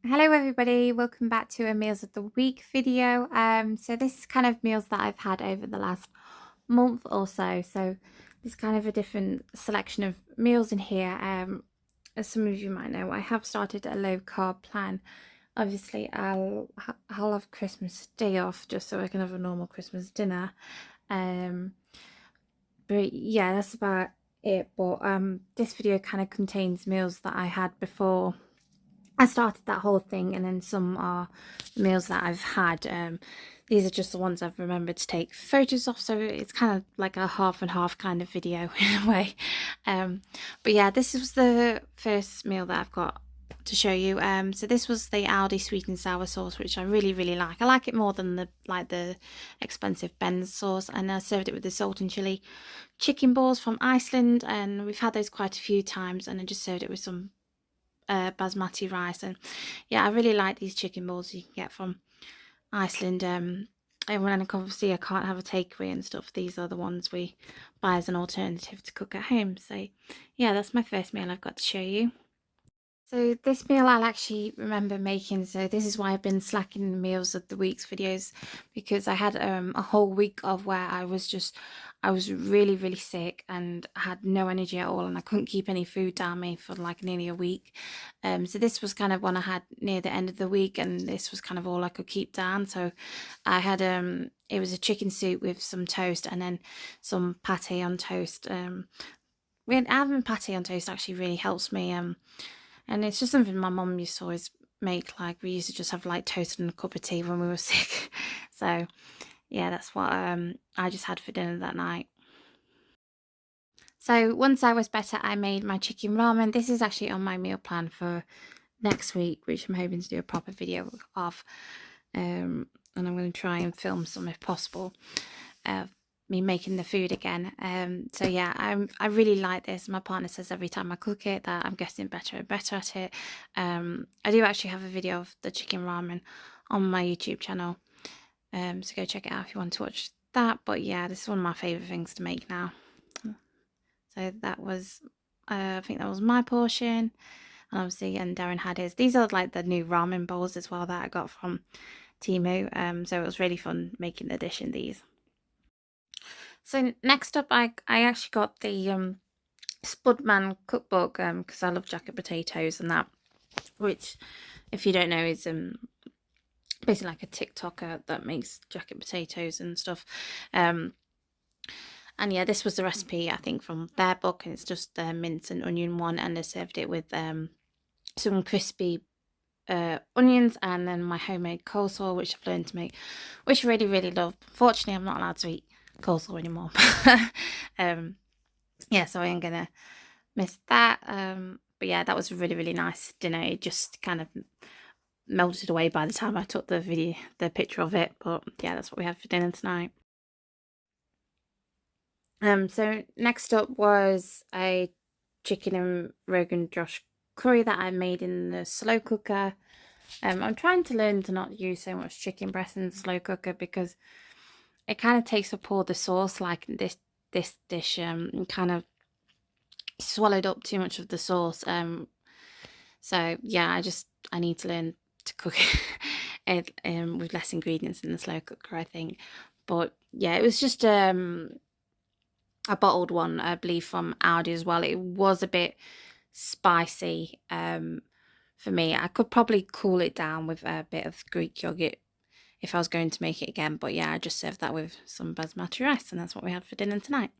Hello everybody, welcome back to a Meals of the Week video. So this is kind of meals that I've had over the last month or so. So there's kind of a different selection of meals in here. As some of you might know, I have started a low carb plan. Obviously, I'll have Christmas Day off just so I can have a normal Christmas dinner. Um, but yeah, that's about it. But this video kind of contains meals that I had before I started that whole thing, and then some are meals that I've had. These are just the ones I've remembered to take photos of, so it's kind of like a half and half kind of video in a way. But yeah, this was the first meal that I've got to show you. So this was the Aldi sweet and sour sauce, which I really like. I like it more than the expensive Ben's sauce, and I served it with the salt and chili chicken balls from Iceland, and we've had those quite a few times, and I just served it with some basmati rice. And yeah, I really like these chicken balls you can get from Iceland. And when obviously I can't have a takeaway and stuff, these are the ones we buy as an alternative to cook at home. So yeah, that's my first meal I've got to show you. So this meal I'll actually remember making. So this is why I've been slacking the meals of the week's videos, because I had a whole week of where I was really sick and had no energy at all, and I couldn't keep any food down me for like nearly a week. So this was kind of one I had near the end of the week, and this was kind of all I could keep down. So I had it was a chicken soup with some toast and then some pate on toast. Having pate on toast actually really helps me. And it's just something my mum used to always make. Like, we used to just have like toast and a cup of tea when we were sick. So yeah, that's what I just had for dinner that night. So once I was better, I made my chicken ramen. This is actually on my meal plan for next week, which I'm hoping to do a proper video of. And I'm going to try and film some if possible. Me making the food again. So yeah, I really like this. My partner says every time I cook it that I'm getting better and better at it. I do actually have a video of the chicken ramen on my YouTube channel. So go check it out if you want to watch that. But yeah, this is one of my favourite things to make now. So that was, I think that was my portion. And obviously, and Darren had his. These are like the new ramen bowls as well that I got from Temu. So it was really fun making the dish in these. So next up, I actually got the Spudman cookbook because I love jacket potatoes and that, which, if you don't know, is basically like a TikToker that makes jacket potatoes and stuff. And yeah, this was the recipe I think from their book, and it's just the mince and onion one, and I served it with some crispy onions and then my homemade coleslaw, which I've learned to make, which I really love. Fortunately, I'm not allowed to eat coleslaw anymore. Yeah, so I am gonna miss that. But yeah, that was a really nice dinner. It just kind of melted away by the time I took the picture of it. But yeah, that's what we had for dinner tonight. So next up was a chicken and Rogan Josh curry that I made in the slow cooker. I'm trying to learn to not use so much chicken breast in the slow cooker because it kind of takes up all the sauce. Like this dish, and kind of swallowed up too much of the sauce. So yeah, I need to learn to cook it with less ingredients in the slow cooker, I think. But yeah, it was just a bottled one, I believe, from Aldi as well. It was a bit spicy for me. I could probably cool it down with a bit of Greek yogurt if I was going to make it again. But yeah, I just served that with some basmati rice, and that's what we had for dinner tonight.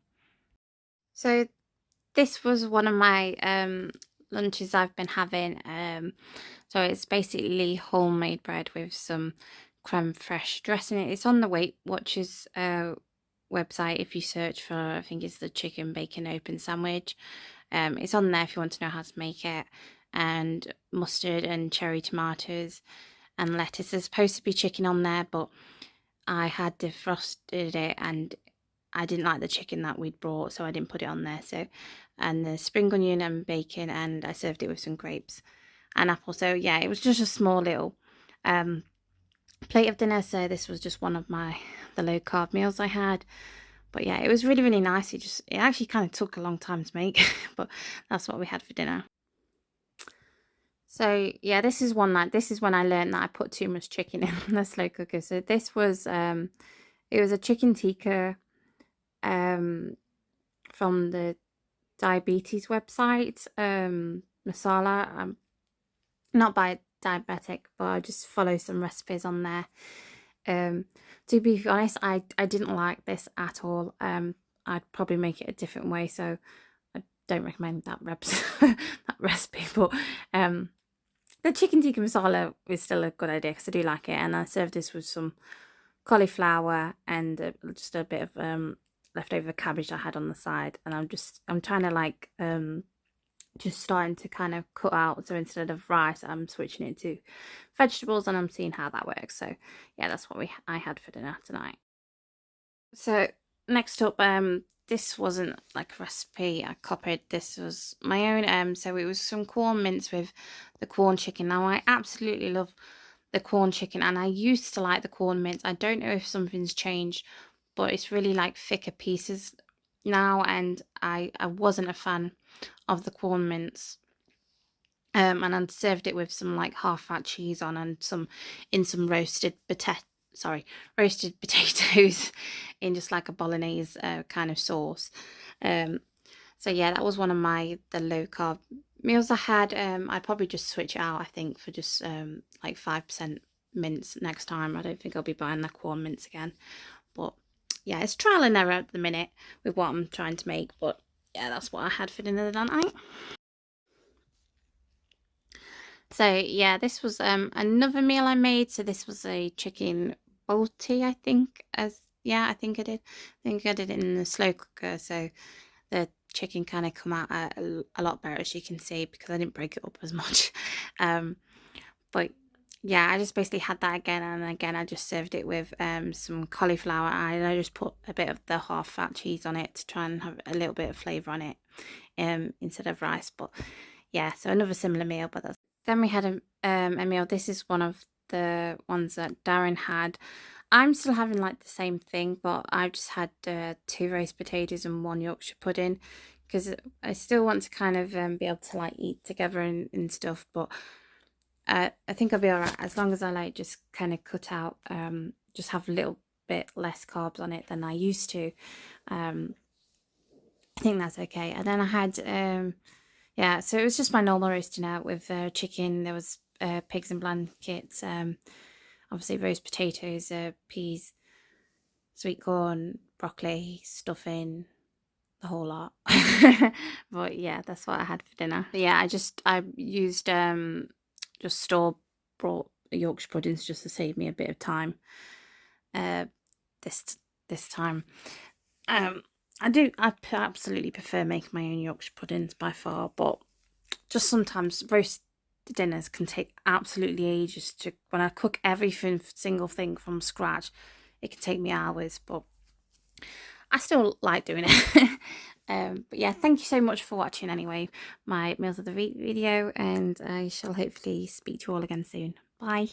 So this was one of my lunches I've been having. So it's basically homemade bread with some creme fraiche dressing. It's on the Weight Watchers website if you search for, I think it's the chicken bacon open sandwich. It's on there if you want to know how to make it. And mustard and cherry tomatoes and lettuce. There's supposed to be chicken on there, but I had defrosted it and I didn't like the chicken that we'd brought, so I didn't put it on there. So, and the spring onion and bacon, and I served it with some grapes and apple. So yeah, it was just a small little plate of dinner. So this was just one of the low carb meals I had. But yeah, it was really nice. It actually kind of took a long time to make, but that's what we had for dinner. So yeah, this is one night. This is when I learned that I put too much chicken in the slow cooker. So this was it was a chicken tikka from the diabetes website, masala. I'm not by diabetic, but I just follow some recipes on there. To be honest, I didn't like this at all. I'd probably make it a different way, so I don't recommend that that recipe. But the chicken tikka masala is still a good idea because I do like it, and I served this with some cauliflower and just a bit of leftover cabbage I had on the side, and I'm trying to like just starting to kind of cut out. So instead of rice, I'm switching it to vegetables, and I'm seeing how that works. So yeah, that's what I had for dinner tonight. So next up, this wasn't like a recipe I copied. This was my own. So it was some corn mince with the corn chicken. Now I absolutely love the corn chicken, and I used to like the corn mince. I don't know if something's changed, but it's really like thicker pieces now, and I wasn't a fan of the corn mince. And I served it with some like half fat cheese on and some roasted roasted potatoes in just like a bolognese kind of sauce. So yeah, that was one of the low carb meals I had. I'd probably just switch it out, I think, for just like 5% mince next time. I don't think I'll be buying the corn mince again. But yeah, it's trial and error at the minute with what I'm trying to make. But yeah, that's what I had for dinner that night. So yeah, this was another meal I made. So this was a chicken balti, I think. I think I did. I think I did it in the slow cooker. So the chicken kind of come out a lot better, as you can see, because I didn't break it up as much. But yeah, I just basically had that again, and again I just served it with some cauliflower, and I just put a bit of the half fat cheese on it to try and have a little bit of flavour on it instead of rice. But yeah, so another similar meal. But then we had a meal. This is one of the ones that Darren had. I'm still having like the same thing, but I've just had 2 roast potatoes and 1 Yorkshire pudding, because I still want to kind of be able to like eat together and stuff. But I think I'll be alright as long as I like just kind of cut out, just have a little bit less carbs on it than I used to. I think that's okay. And then I had yeah, so it was just my normal roasting out with chicken. There was pigs and blankets, obviously roast potatoes, peas, sweet corn, broccoli, stuffing, the whole lot. But yeah, that's what I had for dinner. But yeah, I used just store bought Yorkshire puddings just to save me a bit of time. This time, I absolutely prefer making my own Yorkshire puddings by far, but just sometimes roast dinners can take absolutely ages to. When I cook everything, single thing from scratch, it can take me hours, but I still like doing it. But yeah, thank you so much for watching anyway, my Meals of the Week video, and I shall hopefully speak to you all again soon. Bye.